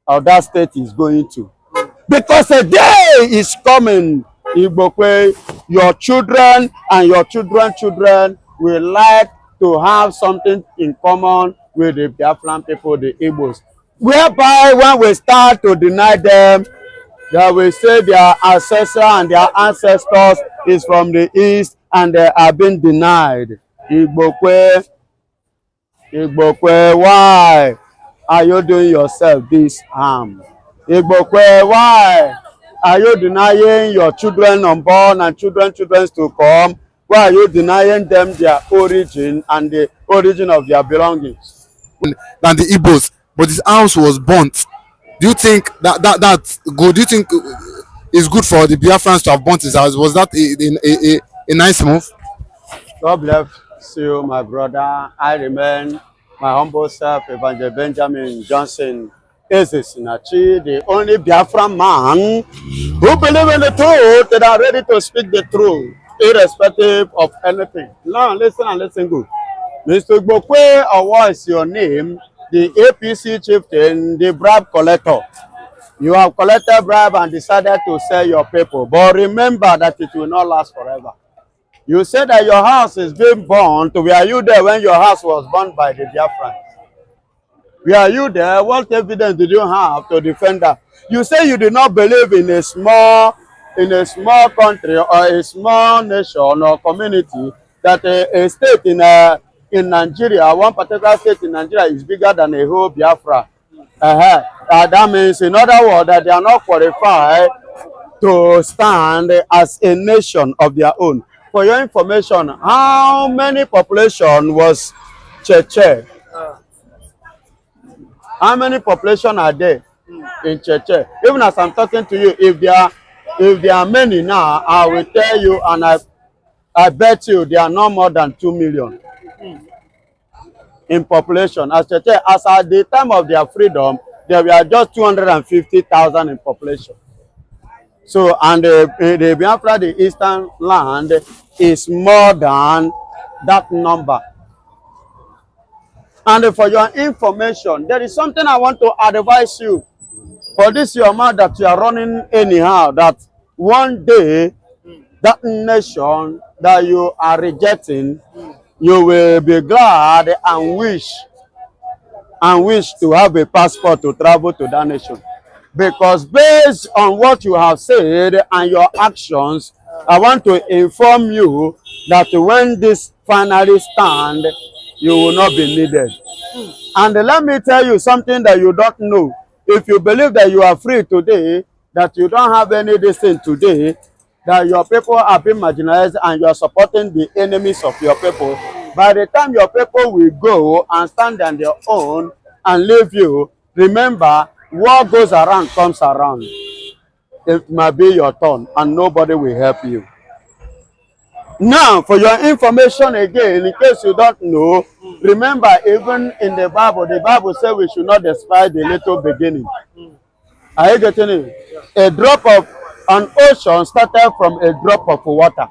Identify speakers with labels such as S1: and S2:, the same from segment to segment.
S1: how that state is going to. Because a day is coming, Igbokwe, your children and your children's children will like to have something in common with the Biafran people, the Igbos. Whereby when we start to deny them, they will say their ancestor and their ancestors is from the east and they are being denied. Igbokwe, Igbokwe, why are you doing yourself this harm? Igbokwe, why are you denying your children unborn and children's to come? Why are you denying them their origin and the origin of their belongings?
S2: Than the Igbos, but his house was burnt. Do you think that's good? Do you think it's good for the Biafrans to have burnt his house? Was that a nice move?
S1: God bless you, my brother. I remain my humble self, Evangel Benjamin Johnson Ezesinachi, the only Biafran man who believe in the truth and are ready to speak the truth, irrespective of anything. Now, listen and listen good. Mr. Igbokwe, or what is your name? The APC chieftain, the bribe collector. You have collected bribe and decided to sell your people. But remember that it will not last forever. You said that your house is being burnt. Were you there when your house was burned by the Biafran? Were you there? What evidence did you have to defend that? You say you did not believe in a small country or a small nation or community that a state in Nigeria, one particular state in Nigeria is bigger than a whole Biafra. That means, in other words, that they are not qualified to stand as a nation of their own. For your information, how many population was Cheche? How many population are there in Cheche? Even as I'm talking to you, if there are many now, I will tell you, and I bet you they are no more than 2 million in population. As Cheche, as at the time of their freedom, there were just 250,000 in population. So, and the Biafra, the eastern land, is more than that number. And for your information, there is something I want to advise you. For this your mouth that you are running anyhow, that one day, that nation that you are rejecting, you will be glad and wish to have a passport to travel to that nation. Because based on what you have said and your actions, I want to inform you that when this finally stand, you will not be needed. And let me tell you something that you don't know. If you believe that you are free today, that you don't have any destiny today, that your people are being marginalized and you are supporting the enemies of your people, by the time your people will go and stand on their own and leave you, remember, what goes around comes around. It might be your turn and nobody will help you. Now, for your information again, in case you don't know, remember, even in the Bible says we should not despise the little beginning. Are you getting it? A drop of an ocean started from a drop of water.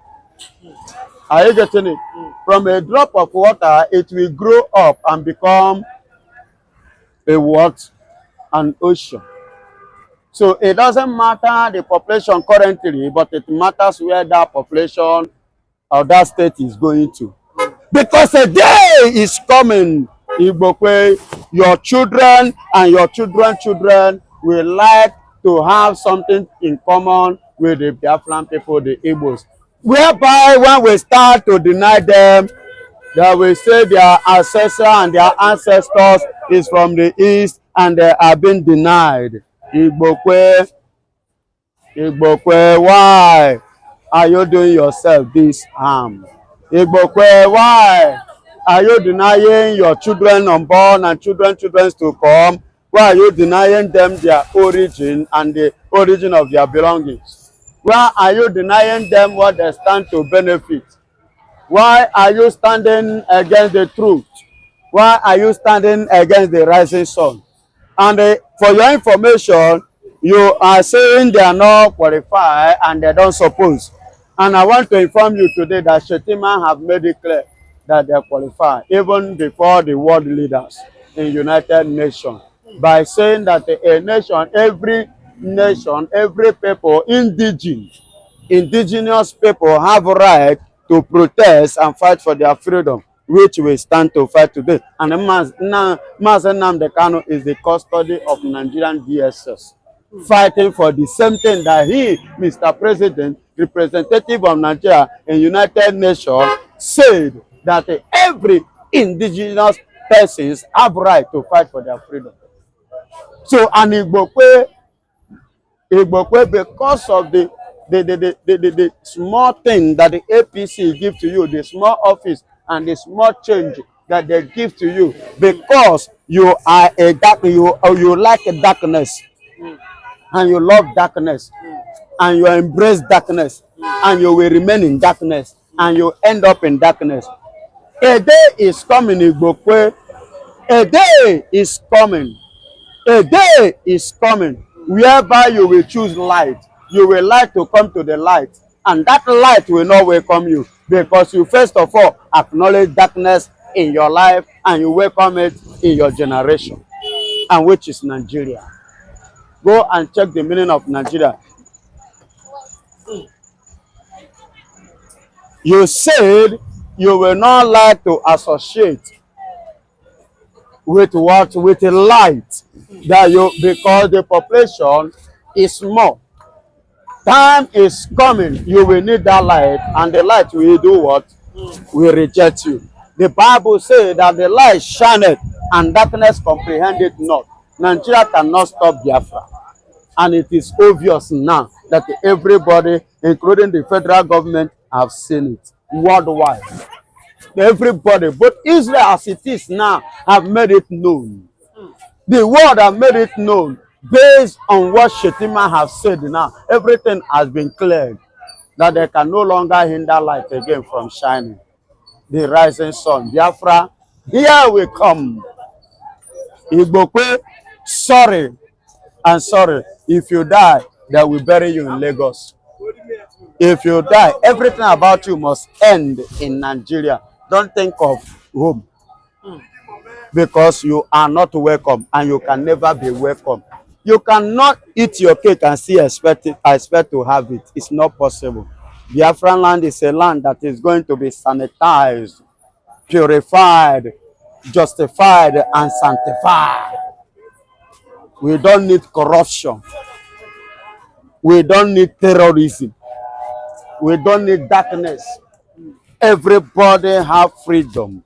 S1: Are you getting it? From a drop of water, it will grow up and become a what? An ocean. So it doesn't matter the population currently, but it matters where that population or that state is going to. Because a day is coming, Igbokwe, your children and your children's children will like to have something in common with the Biafran people, the Igbos. Whereby when we start to deny them, they will say their ancestor and their ancestors is from the east and they are being denied. Igbokwe, Igbokwe, why are you doing yourself this harm? Igbokwe, why are you denying your children unborn and children's to come? Why are you denying them their origin and the origin of their belongings? Why are you denying them what they stand to benefit? Why are you standing against the truth? Why are you standing against the rising sun? And for your information, you are saying they are not qualified and they don't suppose. And I want to inform you today that Chieftain have made it clear that they qualify, even before the world leaders in United Nations. by saying that a nation, every people, indigenous people have right to protest and fight for their freedom, which we stand to fight today. And Mazen Nnamdikanu is the custody of Nigerian DSS, fighting for the same thing that he, Mr. President, representative of Nigeria in United Nations, said that every indigenous persons have right to fight for their freedom. So an Igbokwe, because of the small thing that the APC give to you, the small office and the small change that they give to you, because you are a dark, you like darkness, and you love darkness, and you embrace darkness, and you will remain in darkness, and you end up in darkness. A day is coming, Igbokwe. A day is coming. A day is coming whereby you will choose light. You will like to come to the light, and that light will not welcome you, because you first of all acknowledge darkness in your life and you welcome it in your generation, and which is Nigeria. Go and check the meaning of Nigeria. You said you will not like to associate with what? With the light, that you, because the population is small. Time is coming, you will need that light, and the light will do what? Will reject you. The Bible says that the light shineth and darkness comprehend it not. Nigeria cannot stop Biafra, and it is obvious now that everybody, including the federal government, have seen it worldwide. Everybody, but Israel as it is now, have made it known. The world have made it known. Based on what Shetima have said now, everything has been cleared, that they can no longer hinder light again from shining. The rising sun, Biafra, here we come. Igbokwe, sorry and sorry. If you die, they will bury you in Lagos. If you die, everything about you must end in Nigeria. Don't think of home, because you are not welcome, and you can never be welcome. You cannot eat your cake and still expect to have it. It's not possible. Biafran land is a land that is going to be sanitized, purified, justified, and sanctified. We don't need corruption. We don't need terrorism. We don't need darkness. Everybody have freedom,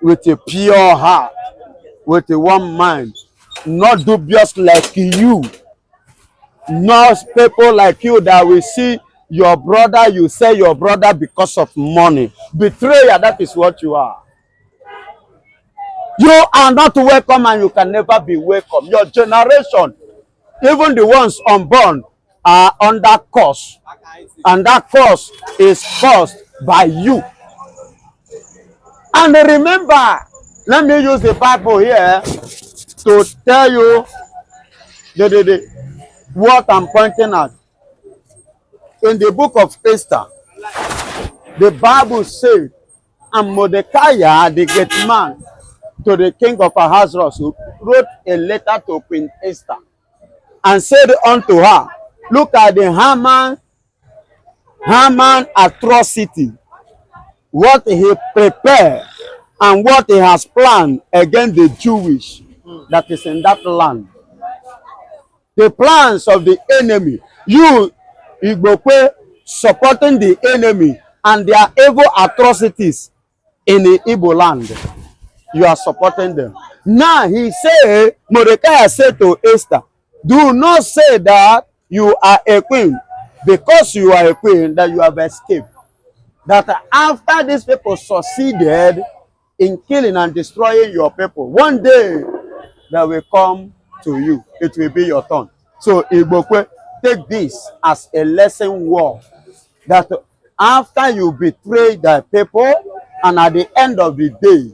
S1: with a pure heart, with a one mind, not dubious like you, not people like you that will see your brother, you say your brother because of money. Betrayer, that is what you are. You are not welcome, and you can never be welcome. Your generation, even the ones unborn, are under curse, and that curse is caused by you. And remember, let me use the Bible here to tell you what I'm pointing at. In the book of Esther, the Bible says, and Mordecai, the great man, to the king of Ahasuerus, wrote a letter to Queen Esther, and said unto her, look at the Haman atrocity, what he prepared and what he has planned against the Jewish that is in that land. The plans of the enemy, you, Igbokwe, supporting the enemy and their evil atrocities in the Igbo land. You are supporting them. Now he said, Mordecai said to Esther, do not say that you are a queen, because you are a queen, that you have escaped. That after these people succeeded in killing and destroying your people, one day they will come to you. It will be your turn. So Igbokwe, take this as a lesson word, that after you betray the people, and at the end of the day,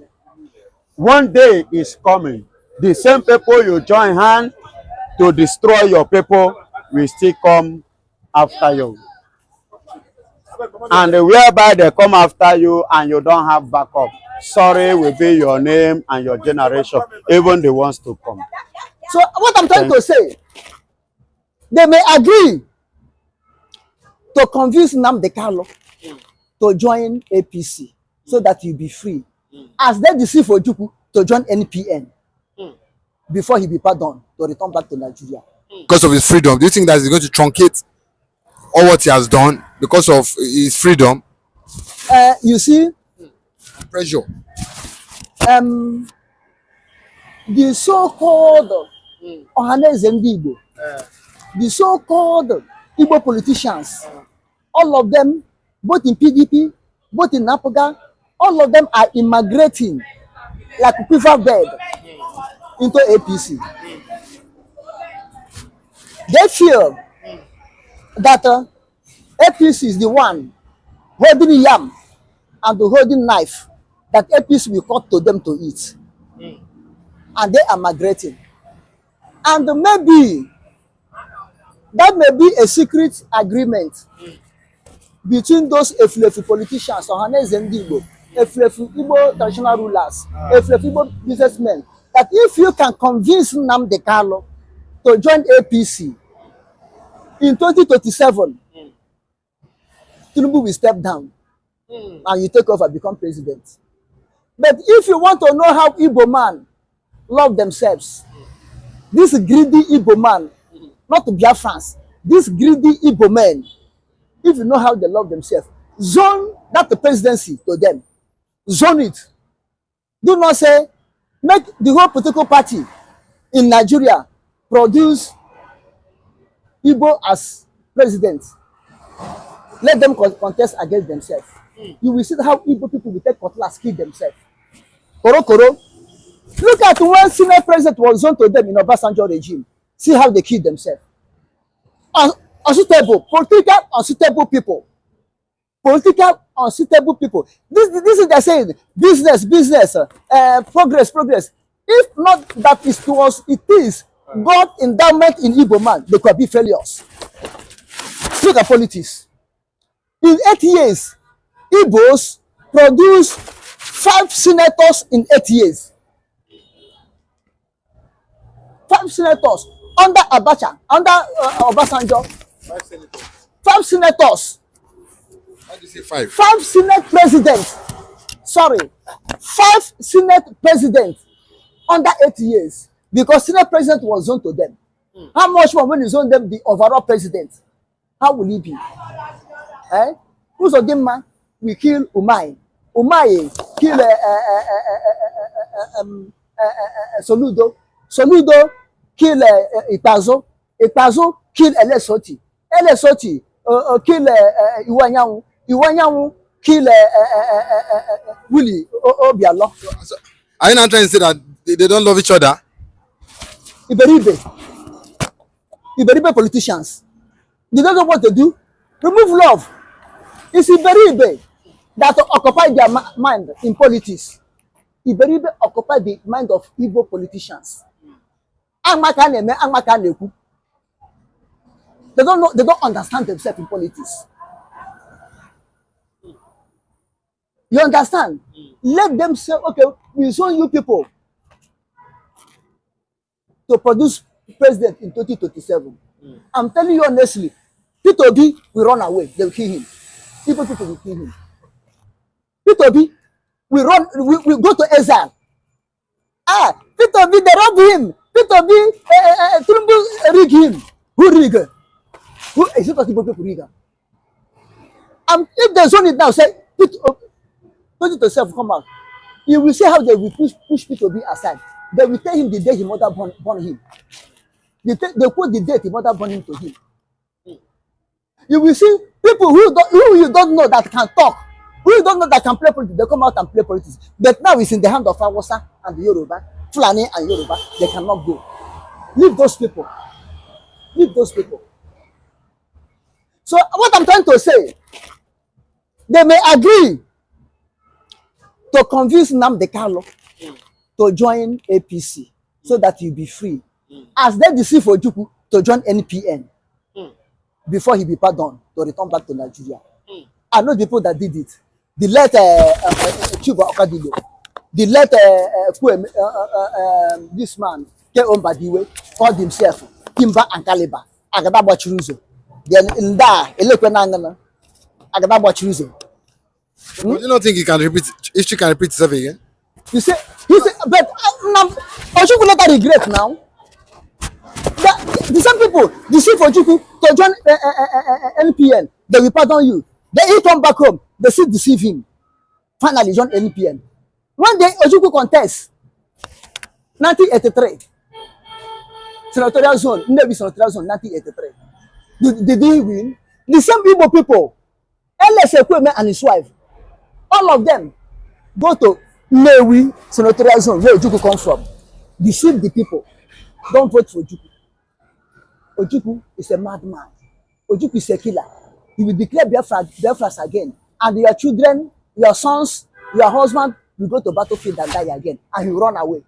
S1: one day is coming, the same people you join hand to destroy your people will still come after you. and whereby they come after you and you don't have backup, sorry will be your name and your generation, even the ones to come.
S3: So what I'm trying to say, they may agree to convince Nnamdikanu to join APC so that you'll be free. As they deceive Ojukwu to join NPN before he be pardoned to return back to Nigeria.
S2: Because of his freedom, do you think that he's going to truncate all what he has done because of his freedom?
S3: You see,
S2: Pressure.
S3: The so-called Ohaneze ndị Igbo, the so-called Igbo politicians, all of them, both in PDP, both in Napoga, all of them are immigrating like a quiver bird into APC. They feel that APC is the one holding yam and the holding knife that APC will cut to them to eat. And they are migrating. And maybe that may be a secret agreement between those Eflefu politicians, Ohaneze ndị Igbo, Eflefu Igbo traditional rulers, Eflefu Igbo businessmen, that if you can convince Nnamdikanu to join APC in 2027, Tinubu will step down and you take over, become president. But if you want to know how Igbo man love themselves, this greedy Igbo man, not Biafrans, this greedy Igbo men, if you know how they love themselves, zone that the presidency to them. Zone it. Do not say, make the whole political party in Nigeria produce Igbo as president. Let them contest against themselves. You will see how Igbo people will take cutlass, kill themselves. Koro Koro. Look at when senior president was zoned to them in Obasanjo regime. See how they kill themselves. Unsuitable, political unsuitable people. Political unsuitable people. This is they're saying business, progress. If not that is towards it is God endowment in Igbo man, they could be failures. Look at politics. In 8 years, Igbos produce 5 senators in 8 years. 5 senators under Abacha, under Obasanjo.
S2: 5 senators.
S3: 5 senators.
S2: How do you say 5?
S3: 5 Senate presidents. Sorry. 5 Senate presidents under 8 years. Because Senate president was zoned to them. How much more when you zone them the overall president? How will it be? Eh? Who's a game man? We kill Umai. Umai kill Soludo. Soludo kill Itazo. Itazo kill Elesoti. Elesoti kill Iwanyanwu. Iwanyanwu kill Willie Obialo.
S2: Are you not trying to say that they don't love each other?
S3: Iberibe politicians. They don't know what to do. Remove love. It's Iberibe that occupy their mind in politics. Iberibe occupy the mind of Igbo politicians. They don't know. They don't understand themselves in politics. You understand? Let them say, okay, we show you people to produce president in 2027. I'm telling you honestly, Peter Obi will run away. They will kill him. People will kill him. Peter Obi will run. We go to exile. Peter Obi, they rob him. Peter Obi, Tinubu rig him. Who rig? Who is it? People rig. If they zone it now, say Peter 2027 come out. You will see how they will push Peter Obi aside. They will tell him the day his mother born him. They quote the date his mother born him to him. You will see people who you don't know that can talk, who you don't know that can play politics, they come out and play politics. But now it's in the hand of Hausa and the Yoruba, Fulani and Yoruba, they cannot go. Leave those people. Leave those people. So what I'm trying to say, they may agree to convince Nnamdikanu to join APC so that you'll be free. As they deceive Ojukwu to join NPN before he be pardoned to return back to Nigeria. I know the people that did it. The late Chief Okadibo, the late this man, Ombadiwe, called himself Timber and Caliber. Agadabo Churuzo. Then in that, Agadabo Churuzo.
S2: Do you not think he can repeat history can repeat itself again?
S3: You say, but Ojukwu later regret now. The same people deceive Ojukwu to join NPN. They will pardon you. Then he come back home. They still deceive him. Finally, join NPN. One day, Ojukwu contest 1983 senatorial zone, Nnewi senatorial zone 1983. Did he win? The same Igbo people, LS Ekweme and his wife, all of them go to Nnewi senatorial zone where Ojukwu come from. Deceive the people. Don't vote for Ojukwu. Ojukwu is a madman. Ojukwu is a killer. He will declare Biafra again. And your children, your sons, your husband will go to battlefield and die again. And he will run away.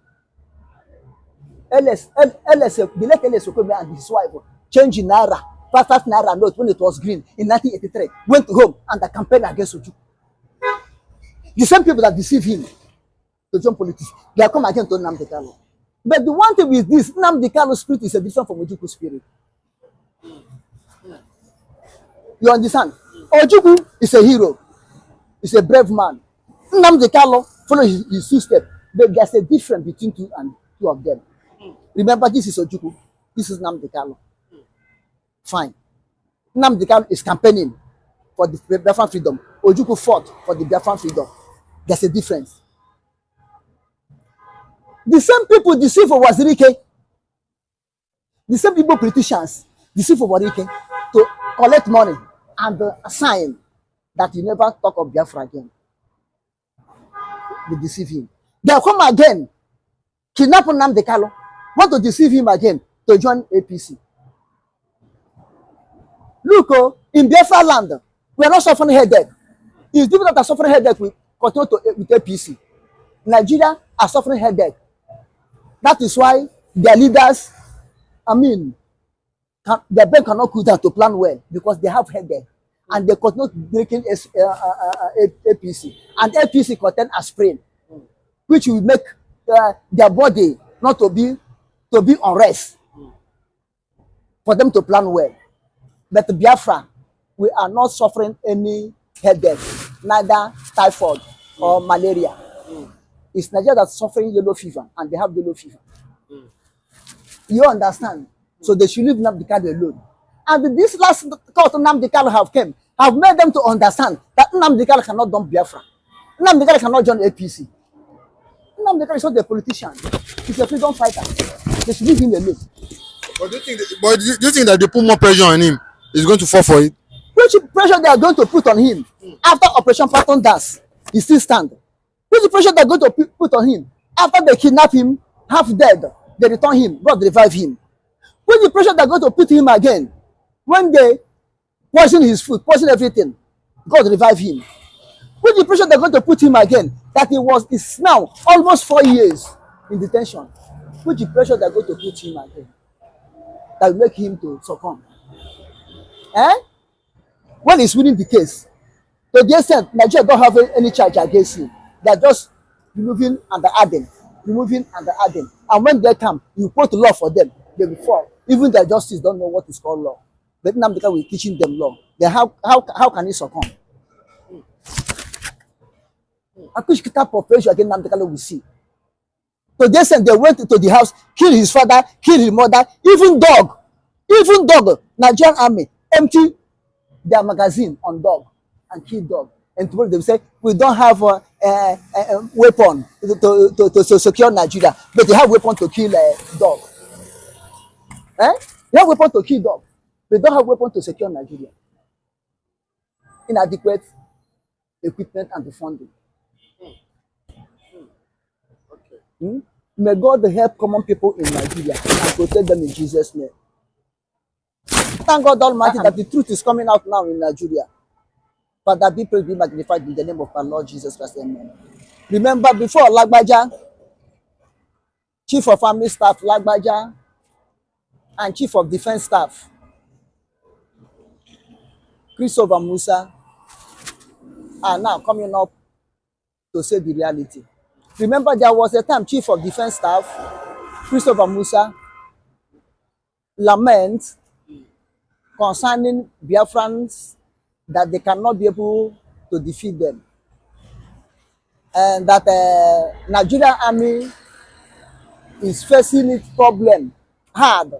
S3: The late LS Okweme and his wife changed Naira, 5 Naira note when it was green in 1983, went home and the campaign against Ojukwu. The same people that deceive him to join politics, they come again to Nnamdikanu. But the one thing with this, Nnamdikanu spirit is a different from Ojukwu spirit. You understand? Ojukwu is a hero. He's a brave man. Nnamdikanu follow his footsteps. But there's a difference between two of them. Remember, this is Ojukwu. This is Nnamdikanu. Fine. Nnamdikanu is campaigning for the Biafran freedom. Ojukwu fought for the Biafran freedom. There's a difference. The same people deceive for Wazirike. The same people politicians deceive for Wazirike to collect money and assign that you never talk of Biafra again. They deceive him. They'll come again, kidnap Nnamdikanu, want to deceive him again to join APC. Look, in Biafra land, we are not suffering headache. It's people that are suffering headache with continue with APC. Nigeria are suffering headache. That is why their leaders, their brain cannot cool down to plan well because they have headache. And they continue breaking APC. And APC contain aspirin, which will make their body not to be unrest for them to plan well. But Biafra, we are not suffering any headache, neither typhoid or malaria. It's Nigeria that's suffering yellow fever, and they have yellow fever. You understand? So they should leave Nnamdikanu alone. And this last court Nnamdikanu have made them to understand that Nnamdikanu cannot dump Biafra. Nnamdikanu cannot join APC. Nnamdikanu is not a politician. He's a freedom fighter. They should leave him alone.
S2: But do you think that they put more pressure on him, he's going to fall for it?
S3: Which pressure they are going to put on him after Operation Patton Dance, he still stands. Which pressure they are going to put on him after they kidnap him, half dead, they return him, God revive him. Which pressure they are going to put him again when they poison his food, poison everything, God revive him. Which pressure they are going to put him again that is now almost 4 years in detention. Which pressure they are going to put him again that will make him to succumb. When he's winning the case, to the extent Nigeria don't have any charge against him. They're just removing and adding, removing and adding. And when they come, you put law for them, they will fall. Even their justice don't know what is called law. But Nnamdikanu will teaching them law. Then how can he succumb? Which type of pressure against Nnamdikanu we see? To the extent they went to the house, kill his father, kill his mother, even dog, Nigerian army empty their magazine on dog and kill dog. And tomorrow they will say, we don't have a weapon to secure Nigeria, but they have weapon to kill dog. They have weapon to kill dog. They don't have weapon to secure Nigeria. Inadequate equipment and the funding. May God help common people in Nigeria and protect them in Jesus' name. Thank God Almighty that the truth is coming out now in Nigeria. Father, be praised, be magnified in the name of our Lord Jesus Christ. Amen. Remember, before Lagbaja, Chief of Army Staff Lagbaja, and Chief of Defense Staff Christopher Musa are now coming up to say the reality. Remember, there was a time Chief of Defense Staff, Christopher Musa, lament concerning Biafrans that they cannot be able to defeat them. And that Nigerian army is facing its problem hard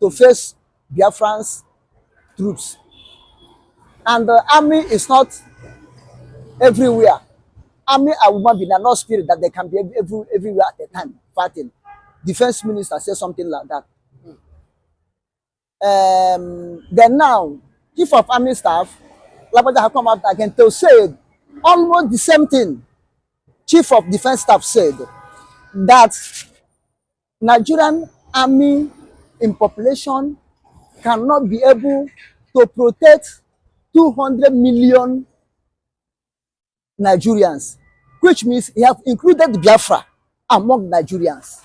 S3: to face Biafrans troops. And the army is not everywhere. Army and women being not spirit that they can be everywhere at a time fighting. Defense minister said something like that. Then now, Chief of Army Staff, Labada have come out again to say almost the same thing. Chief of Defense Staff said that Nigerian army in population cannot be able to protect 200 million Nigerians, which means he have included Biafra among Nigerians.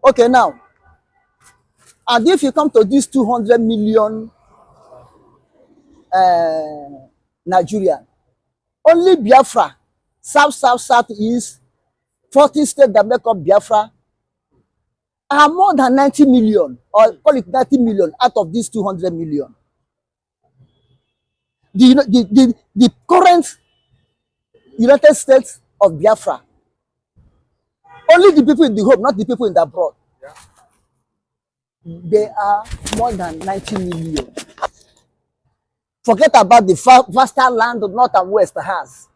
S3: Okay, now, and if you come to these 200 million Nigerian, only Biafra, South, East, 40 states that make up Biafra are more than 90 million, or call it 90 million out of these 200 million. The current United States of Biafra, only the people in the home, not the people in the abroad. Yeah. They are more than 90 million. Forget about the vaster land of North and West has.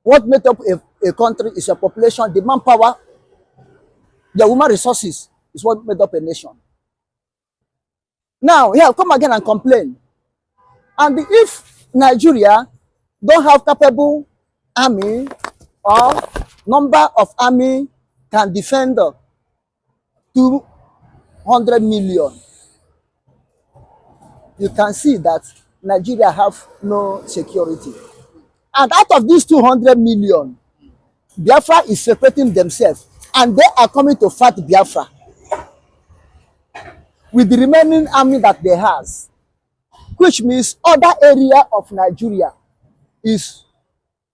S3: What makes up a country is your population, the manpower, the human resources is what made up a nation. Now, here, come again and complain. And if Nigeria don't have capable army or number of army can defend 200 million, you can see that Nigeria have no security. And out of these 200 million, Biafra is separating themselves and they are coming to fight Biafra with the remaining army that they have, which means other area of Nigeria is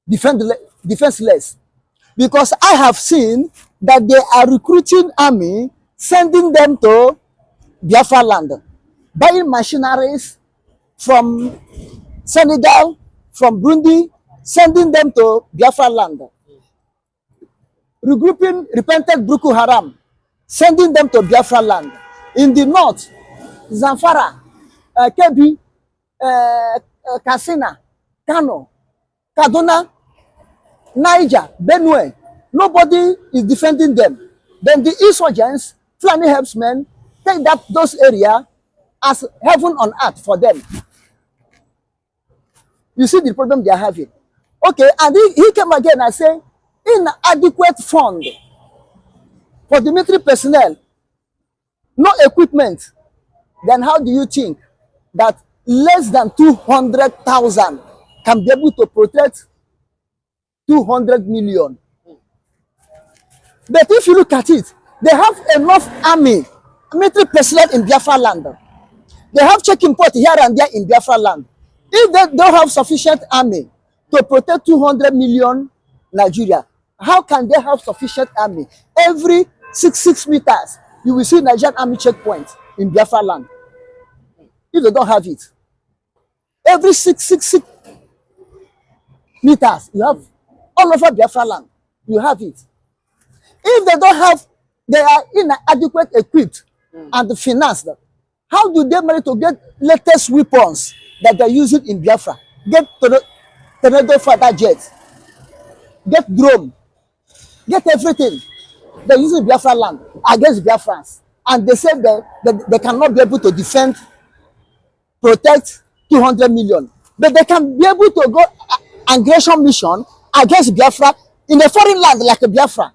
S3: defenseless. Because I have seen that they are recruiting army, sending them to Biafra land, buying machineries from Senegal, from Burundi, sending them to Biafra land. Regrouping repented Boko Haram, sending them to Biafra land. In the north, Zamfara, Kebbi, Katsina, Kanu, Kaduna, Niger, Benue, nobody is defending them. Then the insurgents, Fulani herdsmen, take those areas as heaven on earth for them. You see the problem they are having. Okay, and he came again and said, inadequate fund for the military personnel, no equipment. Then how do you think that less than 200,000 can be able to protect 200 million? But if you look at it, they have enough army, military personnel in Biafra land. They have checking point here and there in Biafra land. If they don't have sufficient army to protect 200 million Nigeria, how can they have sufficient army? Every 6 meters, you will see Nigerian army checkpoint in Biafra land. If they don't have it, every 6 meters, you have all over Biafra land, you have it. If they don't have, they are inadequate equipped and financed. How do they manage to get latest weapons that they're using in Biafra? Get tornado fighter jets, get drone, get everything they're using Biafra land against Biafrans. And they say that they cannot be able to defend, protect 200 million. But they can be able to go aggression mission against Biafra in a foreign land like Biafra.